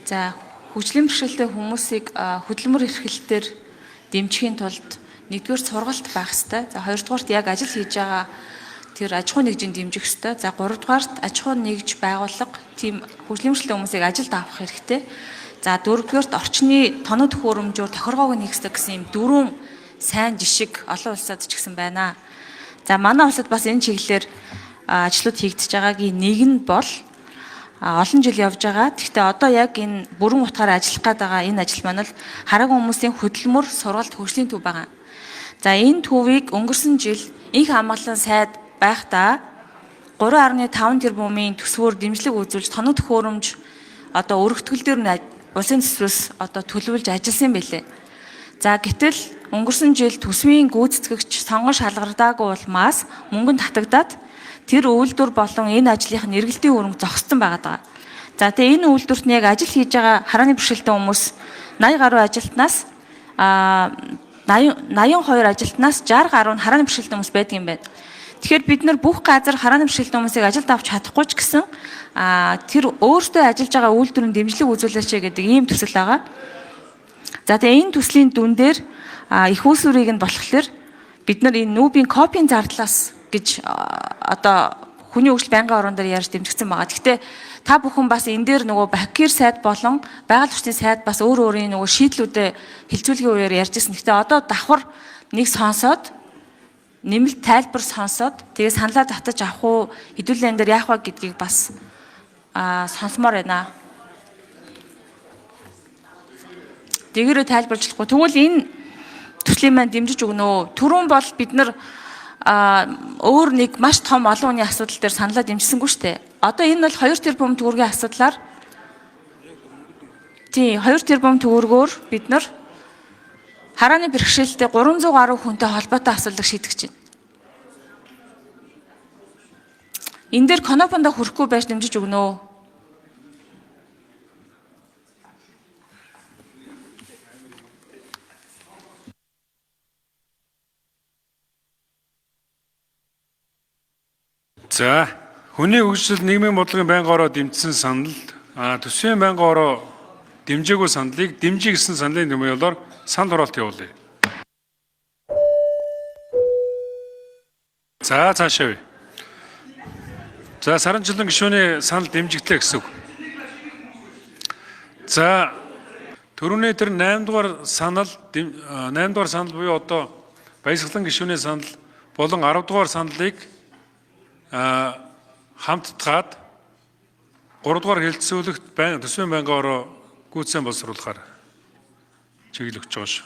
За хүчлийн бэрхшээлтэй хүмүүсийг хөдөлмөр эрхлэлтээр дэмжихийн тулд нэгдүгээр сургалт байх ёстой. За хоёрдугаарт яг ажил хийж байгаа тэр аж ахуйн нэгжийн дэмжих ёстой. За гуравдугаарт аж ахуйн нэгж байгууллага тийм хүчлийн бэрхшээлтэй хүмүүсийг ажилд авах хэрэгтэй. За дөрөвдүгээрт орчны тоног төхөөрөмжөөр тохиргоог нь хийх ёстой гэсэн юм дөрвөн сайн жишг олон улсад ч гэсэн байна. За манай улсад бас энэ чиглэлээр ажлууд хийгдэж байгаагийн нэг нь бол олон жил явж байгаа. Гэхдээ одоо яг энэ бүрэн утгаараа ажиллах гээд байгаа энэ ажил маань л хараагүй хүмүүсийн хөдөлмөр сургалт хөгжлийн төв байгаа. За энэ төвийг өнгөрсөн жил их хамгааллын сайд байхдаа 3.5 тэрбумын төсвөөр дэмжлэг үзүүлж тоног төхөөрөмж одоо өргөтгөл дээр нь улсын төсвөөс одоо төлөвлөж ажилласан байлээ. За гэтэл өнгөрсөн жил төсвийн гүйцэтгэгч сонгон шалгардаагүй улмаас мөнгө татагдаад тэр үйлдвэр болон энэ ажлынх нь эргэлтийн хөрөнгө зогссон байгаа. За тэгээ энэ үйлдвэрт нь яг ажил хийж байгаа харааны бэрхшээлтэй хүмүүс 80 гаруй ажилтнаас 82 ажилтнаас 60 гаруй нь харааны бэрхшээлтэй хүмүүс байдаг юм байна. Тэгэхээр бид нар бүх газар харааны бэрхшээлтэй хүмүүсийг ажилд авч чадахгүй ч гэсэн тэр өөртөө ажиллаж байгаа үйлдвэрийн дэмжлэг үзүүлээч гэдэг ийм төсөл байгаа. За тэгээ энэ төслийн дүн дээр их усүрийг нь болохоор бид нар энэ нүүбийн копийн зардлаас гэж одоо хүний хөгжил байнгын орон дээр ярьж дэмжигдсэн байгаа. Гэхдээ та бүхэн бас энэ дээр нөгөө Бакир сайд болон байгаль орчны сайд бас өөр өөрийн нөгөө шийдлүүдэд хилцүүлгийн үеэр ярьжсэн. Гэхдээ одоо давхар нэг сонсоод нэмэлт тайлбар сонсоод тэгээ саналаа татаж авах уу хэдүүлэн дээр яах вэ гэдгийг бас сонсомоор байна. Дэгээрээ тайлбарчлахгүй. Тэгвэл энэ төслийн маань дэмжиж өгнө. Түрүүн бол бид нар өөр нэг маш том олон хүний асуудал дээр саналаа дэмжсэнгүй шүү дээ. Одоо энэ бол 2 тэрбум төгрөгийн асуудлаар 2 тэрбум төгрөгөөр бид нар харааны бэрхшээлтэй 300 гаруй хүнтэй холбоотой асуудлыг шийдэж байна. Энэ дээр конопондо хүрэхгүй байж дэмжиж өгнө. За, хүний хөгжил нийгмийн бодлогын байнгын ороо дэмжсэн санал, төсвийн байнгын ороо дэмжээгүй саналыг дэмжиж гэсэн саналын тэмдэглэлээр санал хураалт явуулъя. За, цаашаа. За, Саранчилан гишүүний санал дэмжигдлээ гэсэн үг. За, түрүүний тэр 8 дугаар санал буюу одоо Баясгалан гишүүний санал болон 10 дугаар саналыг хамтдаад 3 дугаар хэлэлцүүлэгт төсвийн байнгын ороо гүйцэн боловсруулахаар чиглэл өгч байгаа шүү.